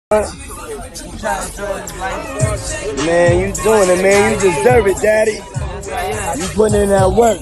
Man, you doing it, man. You deserve it, daddy. You putting in that work.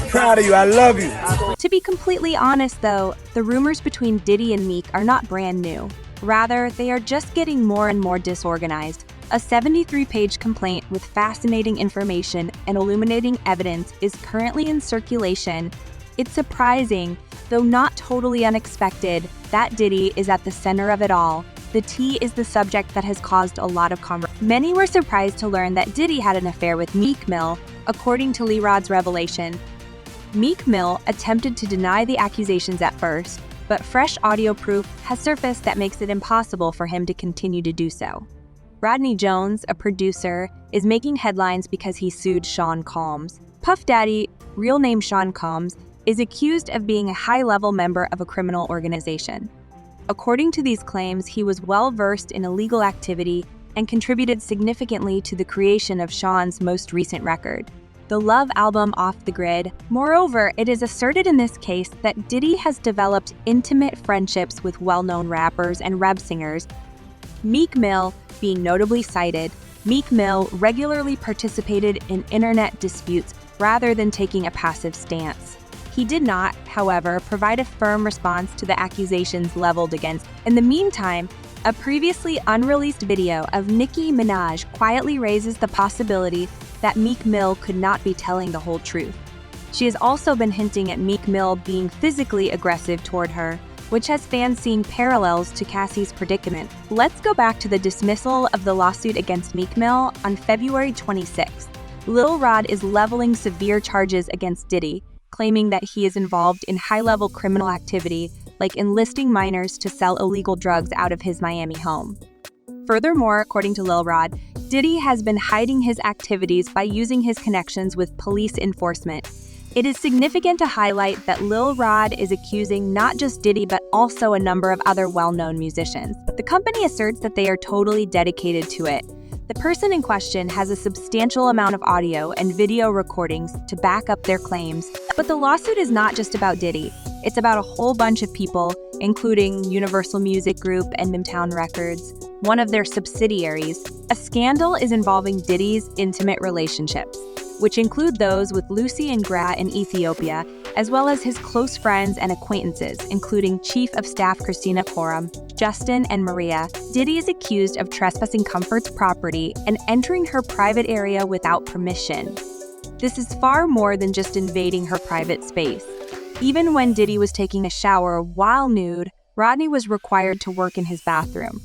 Proud of you. I love you. To be completely honest, though, the rumors between Diddy and Meek are not brand new. Rather, they are just getting more and more disorganized. A 73-page complaint with fascinating information and illuminating evidence is currently in circulation. It's surprising, though not totally unexpected, that Diddy is at the center of it all. The tea is the subject that has caused a lot of conversation. Many were surprised to learn that Diddy had an affair with Meek Mill, according to Lee Rod's revelation. Meek Mill attempted to deny the accusations at first, but fresh audio proof has surfaced that makes it impossible for him to continue to do so. Rodney Jones, a producer, is making headlines because he sued Shawn Colmes. Puff Daddy, real name Shawn Colmes, is accused of being a high-level member of a criminal organization. According to these claims, he was well-versed in illegal activity and contributed significantly to the creation of Shawn's most recent record, the Love album Off the Grid. Moreover, it is asserted in this case that Diddy has developed intimate friendships with well-known rappers and rap singers, Meek Mill being notably cited. Meek Mill regularly participated in internet disputes rather than taking a passive stance. He did not, however, provide a firm response to the accusations leveled against. In the meantime, a previously unreleased video of Nikiminaj quietly raises the possibility that Meek Mill could not be telling the whole truth. She has also been hinting at Meek Mill being physically aggressive toward her, which has fans seeing parallels to Cassie's predicament. Let's go back to the dismissal of the lawsuit against Meek Mill on February 26th. Lil Rod is leveling severe charges against Diddy, claiming that he is involved in high-level criminal activity like enlisting minors to sell illegal drugs out of his Miami home. Furthermore, according to Lil Rod, Diddy has been hiding his activities by using his connections with police enforcement. It is significant to highlight that Lil Rod is accusing not just Diddy but also a number of other well-known musicians. The company asserts that they are totally dedicated to it. The person in question has a substantial amount of audio and video recordings to back up their claims. But the lawsuit is not just about Diddy. It's about a whole bunch of people, including Universal Music Group and Motown Records, one of their subsidiaries. A scandal is involving Diddy's intimate relationships, which include those with Lucy and Gra in Ethiopia, as well as his close friends and acquaintances, including Chief of Staff Christina Koram, Justin, and Maria. Diddy is accused of trespassing Comfort's property and entering her private area without permission. This is far more than just invading her private space. Even when Diddy was taking a shower while nude, Rodney was required to work in his bathroom.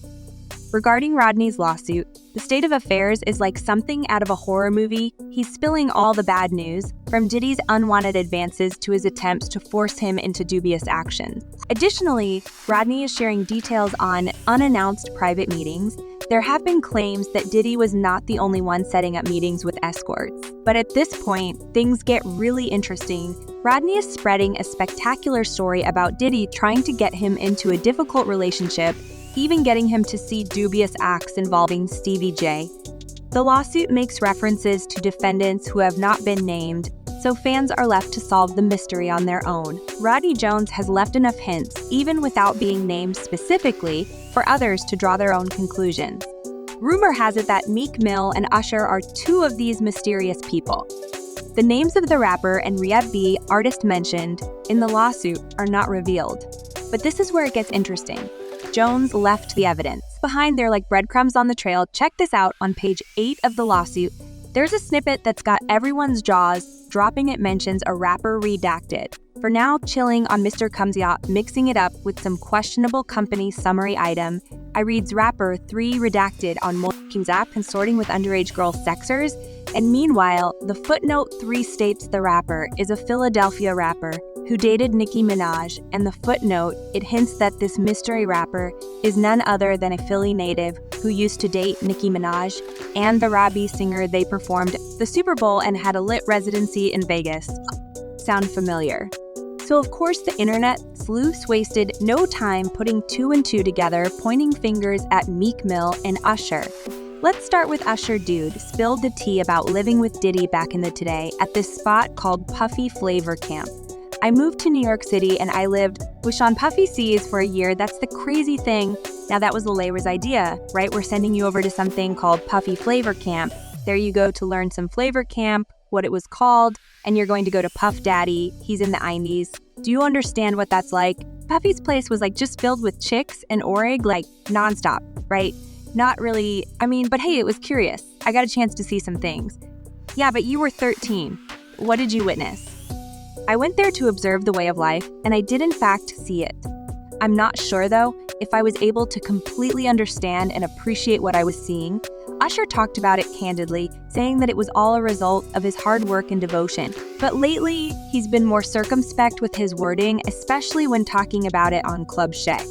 Regarding Rodney's lawsuit, the state of affairs is like something out of a horror movie. He's spilling all the bad news, from Diddy's unwanted advances to his attempts to force him into dubious actions. Additionally, Rodney is sharing details on unannounced private meetings. There have been claims that Diddy was not the only one setting up meetings with escorts. But at this point, things get really interesting. Rodney is spreading a spectacular story about Diddy trying to get him into a difficult relationship, even getting him to see dubious acts involving Stevie J. The lawsuit makes references to defendants who have not been named, so fans are left to solve the mystery on their own. Rodney Jones has left enough hints, even without being named specifically, for others to draw their own conclusions. Rumor has it that Meek Mill and Usher are two of these mysterious people. The names of the rapper and R&B artist mentioned in the lawsuit are not revealed. But this is where it gets interesting. Jones left the evidence behind there like breadcrumbs on the trail. Check this out on page 8 of the lawsuit. There's a snippet that's got everyone's jaws dropping. It mentions a rapper redacted. For now, chilling on Mr. Comes yacht, mixing it up with some questionable company summary item. I reads rapper 3 redacted on Molkim's app consorting with underage girl sexers. And meanwhile, the footnote 3 states the rapper is a Philadelphia rapper who dated Nikiminaj, and the footnote, it hints that this mystery rapper is none other than a Philly native who used to date Nicki Minaj and the R&B singer. They performed the Super Bowl and had a lit residency in Vegas. Sound familiar? So of course the internet sleuths wasted no time putting 2 and 2 together, pointing fingers at Meek Mill and Usher. Let's start with Usher. Dude spilled the tea about living with Diddy back in the day at this spot called Puffy Flavor Camp. I moved to New York City and I lived with Sean Puffy C's for a year. That's the crazy thing. Now that was the Layers idea, right? We're sending you over to something called Puffy Flavor Camp. There you go to learn some flavor camp, what it was called, and you're going to go to Puff Daddy. He's in the 90s. Do you understand what that's like? Puffy's place was like just filled with chicks and org, like nonstop, right? Not really, but hey, it was curious. I got a chance to see some things. Yeah, but you were 13. What did you witness? I went there to observe the way of life, and I did in fact see it. I'm not sure, though, if I was able to completely understand and appreciate what I was seeing. Usher talked about it candidly, saying that it was all a result of his hard work and devotion. But lately, he's been more circumspect with his wording, especially when talking about it on Club Shay.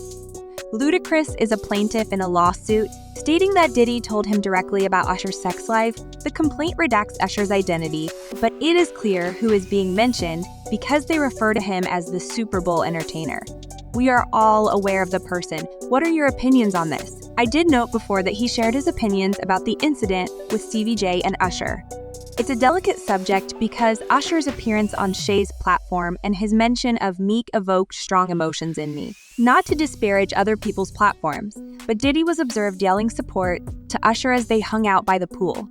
Ludacris is a plaintiff in a lawsuit, stating that Diddy told him directly about Usher's sex life. The complaint redacts Usher's identity, but it is clear who is being mentioned because they refer to him as the Super Bowl entertainer. We are all aware of the person. What are your opinions on this? I did note before that he shared his opinions about the incident with Stevie J and Usher. It's a delicate subject because Usher's appearance on Shay's platform and his mention of Meek evoked strong emotions in me. Not to disparage other people's platforms, but Diddy was observed yelling support to Usher as they hung out by the pool.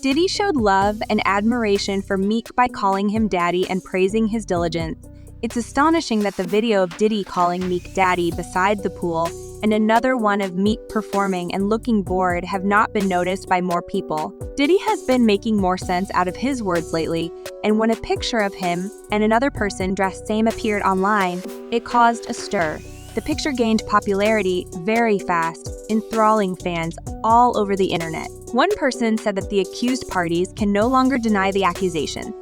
Diddy showed love and admiration for Meek by calling him daddy and praising his diligence. It's astonishing that the video of Diddy calling Meek daddy beside the pool and another one of Meek performing and looking bored have not been noticed by more people. Diddy has been making more sense out of his words lately, and when a picture of him and another person dressed same appeared online, it caused a stir. The picture gained popularity very fast, enthralling fans all over the internet. One person said that the accused parties can no longer deny the accusation.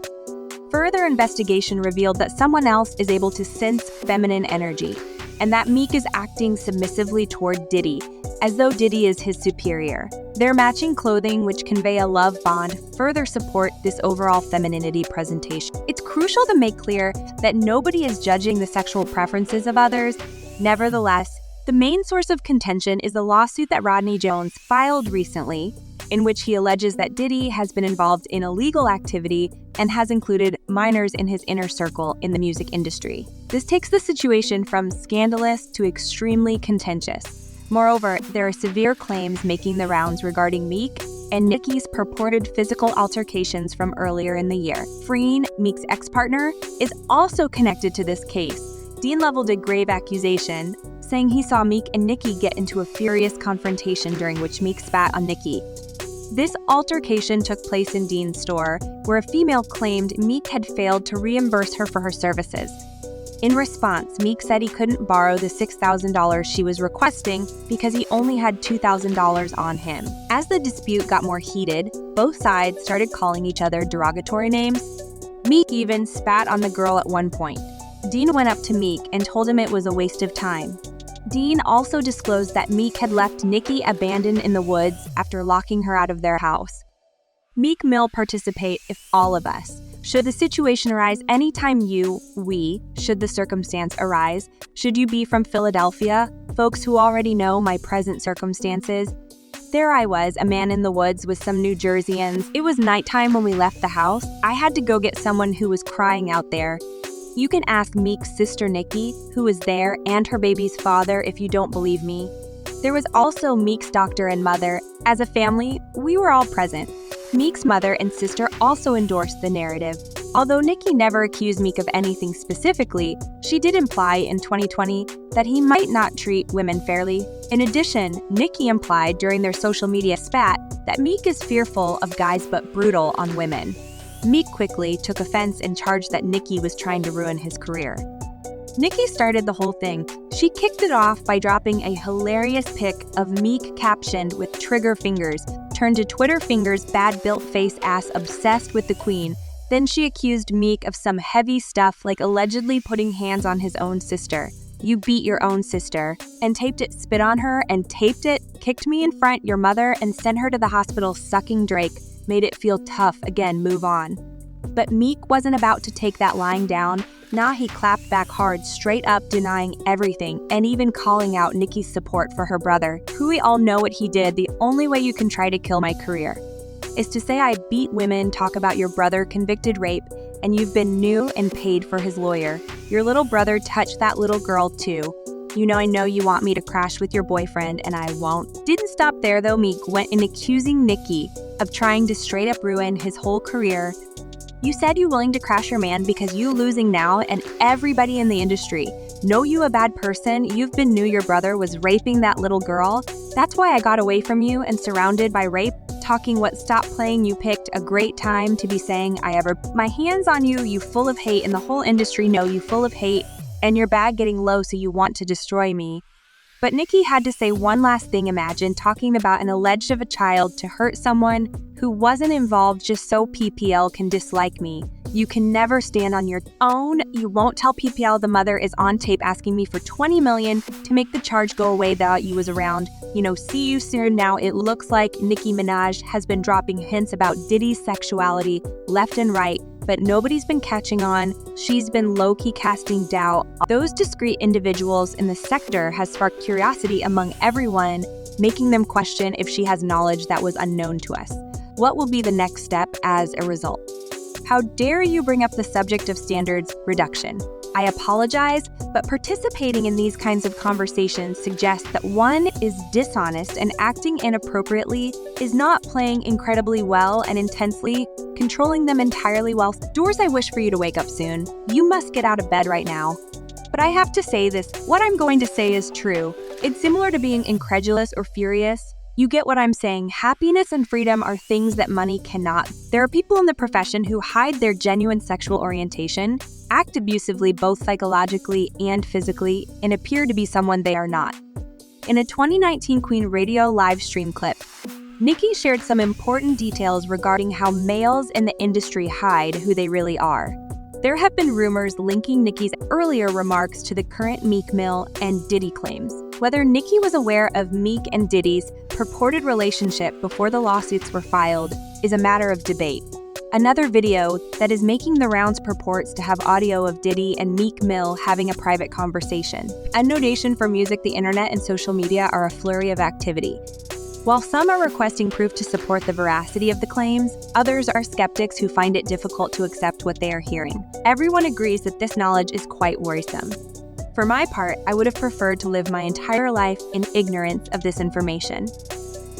Further investigation revealed that someone else is able to sense feminine energy, and that Meek is acting submissively toward Diddy, as though Diddy is his superior. Their matching clothing, which convey a love bond, further support this overall femininity presentation. It's crucial to make clear that nobody is judging the sexual preferences of others. Nevertheless, the main source of contention is the lawsuit that Rodney Jones filed recently, in which he alleges that Diddy has been involved in illegal activity and has included minors in his inner circle in the music industry. This takes the situation from scandalous to extremely contentious. Moreover, there are severe claims making the rounds regarding Meek and Nicki's purported physical altercations from earlier in the year. Freen, Meek's ex-partner, is also connected to this case. Dean leveled a grave accusation, saying he saw Meek and Nicki get into a furious confrontation during which Meek spat on Nicki. This altercation took place in Dean's store, where a female claimed Meek had failed to reimburse her for her services. In response, Meek said he couldn't borrow the $6,000 she was requesting because he only had $2,000 on him. As the dispute got more heated, both sides started calling each other derogatory names. Meek even spat on the girl at one point. Dean went up to Meek and told him it was a waste of time. Dean also disclosed that Meek had left Nicki abandoned in the woods after locking her out of their house. Meek Mill participate if all of us. Should the situation arise anytime should the circumstance arise, should you be from Philadelphia, folks who already know my present circumstances. There I was, a man in the woods with some New Jerseyans. It was nighttime when we left the house. I had to go get someone who was crying out there. You can ask Meek's sister Nicki, who was there, and her baby's father if you don't believe me. There was also Meek's doctor and mother. As a family, we were all present. Meek's mother and sister also endorsed the narrative. Although Nicki never accused Meek of anything specifically, she did imply in 2020 that he might not treat women fairly. In addition, Nicki implied during their social media spat that Meek is fearful of guys but brutal on women. Meek quickly took offense and charged that Nicki was trying to ruin his career. Nicki started the whole thing. She kicked it off by dropping a hilarious pic of Meek captioned with trigger fingers, turned to Twitter fingers bad built face ass obsessed with the queen. Then she accused Meek of some heavy stuff like allegedly putting hands on his own sister. You beat your own sister, and taped it, spit on her, and taped it, kicked me in front, your mother, and sent her to the hospital sucking Drake. Made it feel tough, again, move on. But Meek wasn't about to take that lying down. Nah, he clapped back hard, straight up denying everything, and even calling out Nicki's support for her brother, who we all know what he did. The only way you can try to kill my career is to say I beat women, talk about your brother convicted rape, and you've been new and paid for his lawyer. Your little brother touched that little girl too. I know you want me to crash with your boyfriend, and I won't." Didn't stop there though. Meek went in accusing Nicki of trying to straight up ruin his whole career. "You said you willing to crash your man because you losing now, and everybody in the industry know you a bad person. You've been knew your brother was raping that little girl. That's why I got away from you and surrounded by rape. Talking what stop playing, you picked a great time to be saying I ever my hands on you, you full of hate, and the whole industry know you full of hate, and your bag getting low so you want to destroy me." But Nicki had to say one last thing. Imagine talking about an alleged of a child to hurt someone who wasn't involved just so PPL can dislike me. "You can never stand on your own. You won't tell PPL the mother is on tape asking me for 20 million to make the charge go away that you was around. See you soon." Now it looks like Nicki Minaj has been dropping hints about Diddy's sexuality left and right, but nobody's been catching on. She's been low-key casting doubt. Those discreet individuals in the sector has sparked curiosity among everyone, making them question if she has knowledge that was unknown to us. What will be the next step as a result? How dare you bring up the subject of standards reduction? I apologize, but participating in these kinds of conversations suggests that one is dishonest and acting inappropriately, is not playing incredibly well and intensely, controlling them entirely well. Doors, I wish for you to wake up soon. You must get out of bed right now. But I have to say this, what I'm going to say is true. It's similar to being incredulous or furious. You get what I'm saying. Happiness and freedom are things that money cannot. There are people in the profession who hide their genuine sexual orientation, act abusively both psychologically and physically, and appear to be someone they are not. In a 2019 Queen Radio live stream clip, Nicki shared some important details regarding how males in the industry hide who they really are. There have been rumors linking Nicki's earlier remarks to the current Meek Mill and Diddy claims. Whether Nicki was aware of Meek and Diddy's purported relationship before the lawsuits were filed is a matter of debate. Another video that is making the rounds purports to have audio of Diddy and Meek Mill having a private conversation. Annotation for music, the internet, and social media are a flurry of activity. While some are requesting proof to support the veracity of the claims, others are skeptics who find it difficult to accept what they are hearing. Everyone agrees that this knowledge is quite worrisome. For my part, I would have preferred to live my entire life in ignorance of this information.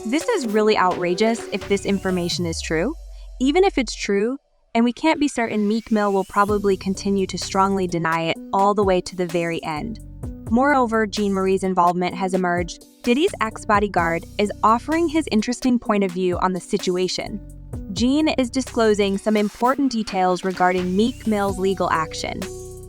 This is really outrageous if this information is true. Even if it's true, and we can't be certain, Meek Mill will probably continue to strongly deny it all the way to the very end. Moreover, Jean Marie's involvement has emerged. Diddy's ex-bodyguard is offering his interesting point of view on the situation. Jean is disclosing some important details regarding Meek Mill's legal action.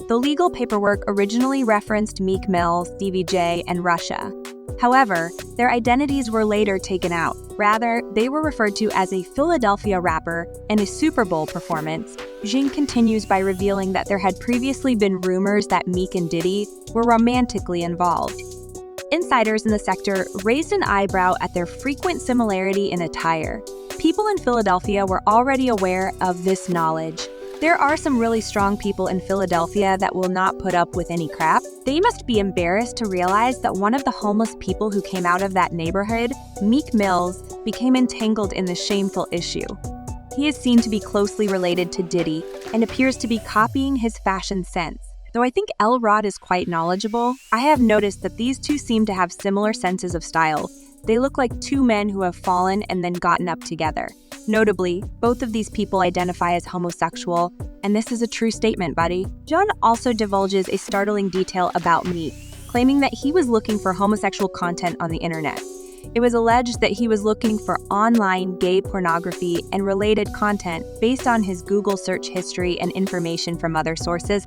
The legal paperwork originally referenced Meek Mill, Stevie J, and Russia. However, their identities were later taken out. Rather, they were referred to as a Philadelphia rapper and a Super Bowl performance. Jean continues by revealing that there had previously been rumors that Meek and Diddy were romantically involved. Insiders in the sector raised an eyebrow at their frequent similarity in attire. People in Philadelphia were already aware of this knowledge. There are some really strong people in Philadelphia that will not put up with any crap. They must be embarrassed to realize that one of the homeless people who came out of that neighborhood, Meek Mills, became entangled in the shameful issue. He is seen to be closely related to Diddy and appears to be copying his fashion sense. Though I think L-Rod is quite knowledgeable, I have noticed that these two seem to have similar senses of style. They look like two men who have fallen and then gotten up together. Notably, both of these people identify as homosexual, and this is a true statement, buddy. John also divulges a startling detail about Meek, claiming that he was looking for homosexual content on the internet. It was alleged that he was looking for online gay pornography and related content based on his Google search history and information from other sources.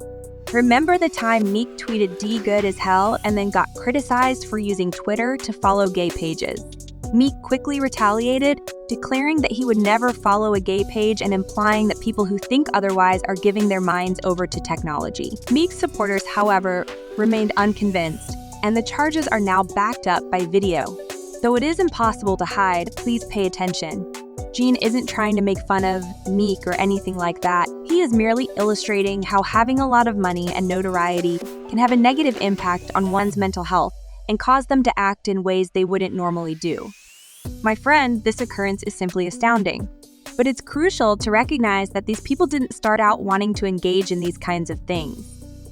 Remember the time Meek tweeted "D good as hell" and then got criticized for using Twitter to follow gay pages? Meek quickly retaliated, declaring that he would never follow a gay page and implying that people who think otherwise are giving their minds over to technology. Meek's supporters, however, remained unconvinced, and the charges are now backed up by video. Though it is impossible to hide, please pay attention. Jean isn't trying to make fun of Meek or anything like that. He is merely illustrating how having a lot of money and notoriety can have a negative impact on one's mental health and cause them to act in ways they wouldn't normally do. My friend, this occurrence is simply astounding. But it's crucial to recognize that these people didn't start out wanting to engage in these kinds of things.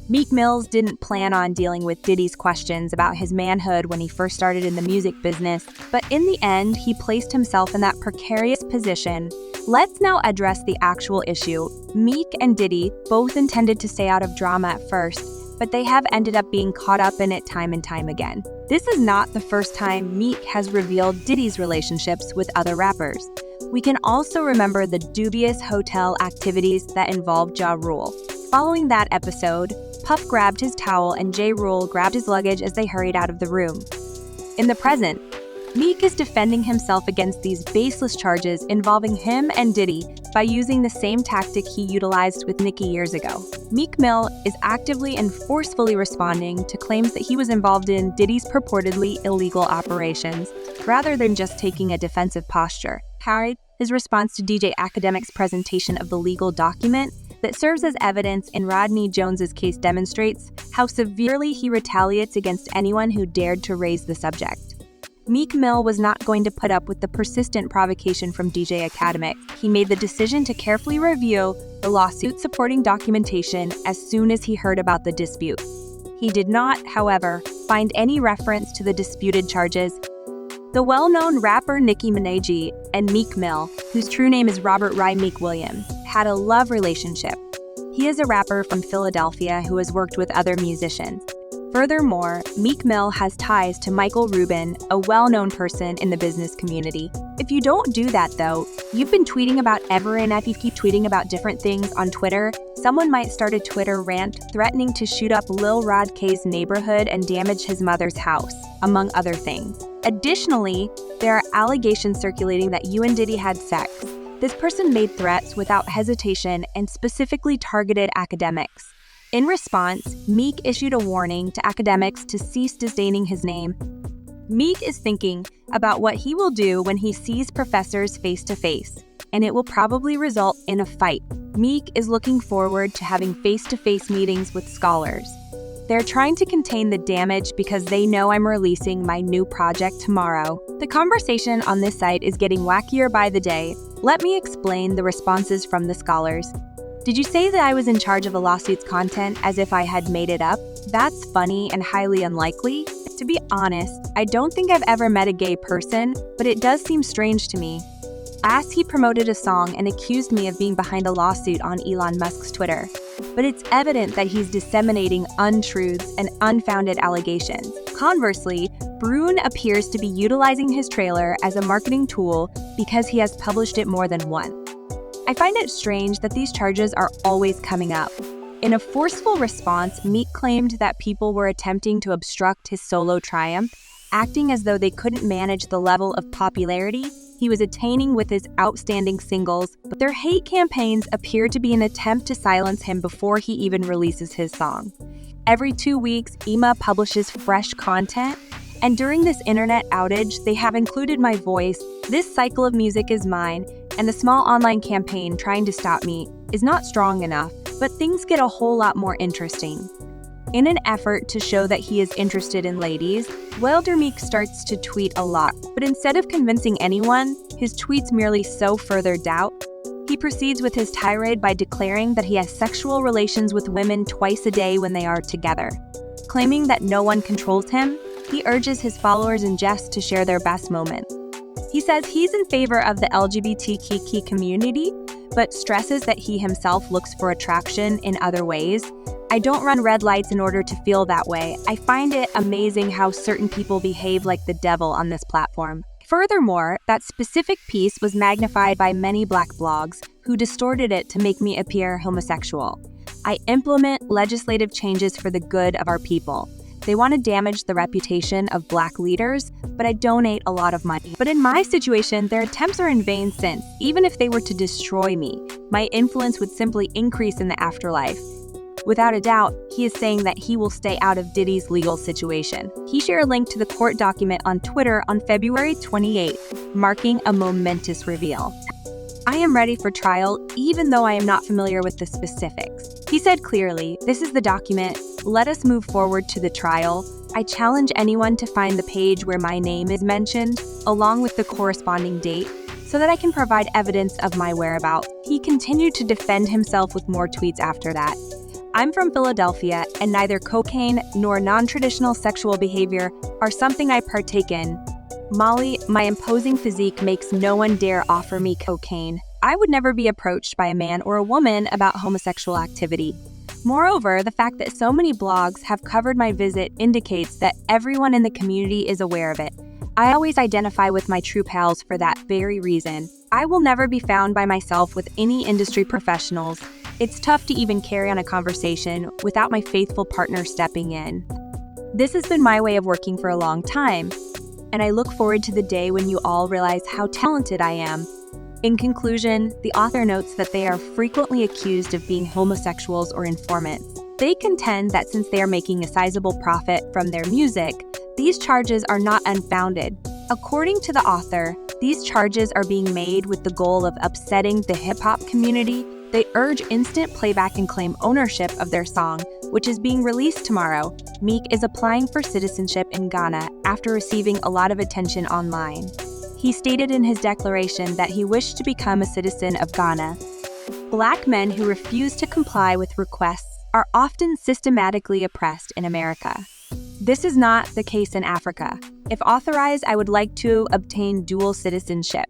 Meek Mill didn't plan on dealing with Diddy's questions about his manhood when he first started in the music business, but in the end, he placed himself in that precarious position. Let's now address the actual issue. Meek and Diddy both intended to stay out of drama at first, but they have ended up being caught up in it time and time again. This is not the first time Meek has revealed Diddy's relationships with other rappers. We can also remember the dubious hotel activities that involved Ja Rule. Following that episode, Puff grabbed his towel and Ja Rule grabbed his luggage as they hurried out of the room. In the present, Meek is defending himself against these baseless charges involving him and Diddy by using the same tactic he utilized with Nicki years ago. Meek Mill is actively and forcefully responding to claims that he was involved in Diddy's purportedly illegal operations, rather than just taking a defensive posture. His response to DJ Academic's presentation of the legal document that serves as evidence in Rodney Jones's case demonstrates how severely he retaliates against anyone who dared to raise the subject. Meek Mill was not going to put up with the persistent provocation from DJ Academic. He made the decision to carefully review the lawsuit supporting documentation as soon as he heard about the dispute. He did not, however, find any reference to the disputed charges. The well-known rapper Nikiminaj and Meek Mill, whose true name is Robert Rye Meek Williams, had a love relationship. He is a rapper from Philadelphia who has worked with other musicians. Furthermore, Meek Mill has ties to Michael Rubin, a well-known person in the business community. If you don't do that though, you've been tweeting about ever, and if you keep tweeting about different things on Twitter, someone might start a Twitter rant threatening to shoot up Lil Rod K's neighborhood and damage his mother's house, among other things. Additionally, there are allegations circulating that you and Diddy had sex. This person made threats without hesitation and specifically targeted academics. In response, Meek issued a warning to academics to cease disdaining his name. Meek is thinking about what he will do when he sees professors face to face, and it will probably result in a fight. Meek is looking forward to having face-to-face meetings with scholars. They're trying to contain the damage because they know I'm releasing my new project tomorrow. The conversation on this site is getting wackier by the day. Let me explain the responses from the scholars. Did you say that I was in charge of a lawsuit's content as if I had made it up? That's funny and highly unlikely. To be honest, I don't think I've ever met a gay person, but it does seem strange to me. As he promoted a song and accused me of being behind a lawsuit on Elon Musk's Twitter. But it's evident that he's disseminating untruths and unfounded allegations. Conversely, Brune appears to be utilizing his trailer as a marketing tool because he has published it more than once. I find it strange that these charges are always coming up. In a forceful response, Meek claimed that people were attempting to obstruct his solo triumph, acting as though they couldn't manage the level of popularity he was attaining with his outstanding singles, but their hate campaigns appear to be an attempt to silence him before he even releases his song. Every 2 weeks, Ema publishes fresh content, and during this internet outage, they have included my voice, "This cycle of music is mine," and the small online campaign trying to stop me is not strong enough, but things get a whole lot more interesting. In an effort to show that he is interested in ladies, Wilder Meek starts to tweet a lot, but instead of convincing anyone, his tweets merely sow further doubt. He proceeds with his tirade by declaring that he has sexual relations with women twice a day when they are together. Claiming that no one controls him, he urges his followers in jest to share their best moments. He says he's in favor of the LGBTQ community, but stresses that he himself looks for attraction in other ways. I don't run red lights in order to feel that way. I find it amazing how certain people behave like the devil on this platform. Furthermore, that specific piece was magnified by many Black blogs who distorted it to make me appear homosexual. I implement legislative changes for the good of our people. They want to damage the reputation of Black leaders, but I donate a lot of money. But in my situation, their attempts are in vain since, even if they were to destroy me, my influence would simply increase in the afterlife. Without a doubt, he is saying that he will stay out of Diddy's legal situation. He shared a link to the court document on Twitter on February 28th, marking a momentous reveal. I am ready for trial, even though I am not familiar with the specifics. He said clearly, "This is the document. Let us move forward to the trial. I challenge anyone to find the page where my name is mentioned, along with the corresponding date, so that I can provide evidence of my whereabouts." He continued to defend himself with more tweets after that. I'm from Philadelphia, and neither cocaine nor non-traditional sexual behavior are something I partake in. Molly, my imposing physique makes no one dare offer me cocaine. I would never be approached by a man or a woman about homosexual activity. Moreover, the fact that so many blogs have covered my visit indicates that everyone in the community is aware of it. I always identify with my true pals for that very reason. I will never be found by myself with any industry professionals. It's tough to even carry on a conversation without my faithful partner stepping in. This has been my way of working for a long time, and I look forward to the day when you all realize how talented I am. In conclusion, the author notes that they are frequently accused of being homosexuals or informants. They contend that since they are making a sizable profit from their music, these charges are not unfounded. According to the author, these charges are being made with the goal of upsetting the hip-hop community. They urge instant playback and claim ownership of their song, which is being released tomorrow. Meek is applying for citizenship in Ghana after receiving a lot of attention online. He stated in his declaration that he wished to become a citizen of Ghana. Black men who refuse to comply with requests are often systematically oppressed in America. This is not the case in Africa. If authorized, I would like to obtain dual citizenship.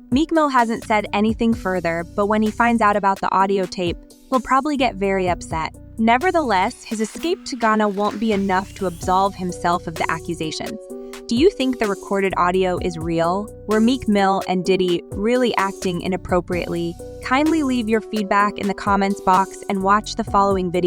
Meek Mill hasn't said anything further, but when he finds out about the audio tape, he'll probably get very upset. Nevertheless, his escape to Ghana won't be enough to absolve himself of the accusations. Do you think the recorded audio is real? Were Meek Mill and Diddy really acting inappropriately? Kindly leave your feedback in the comments box and watch the following video.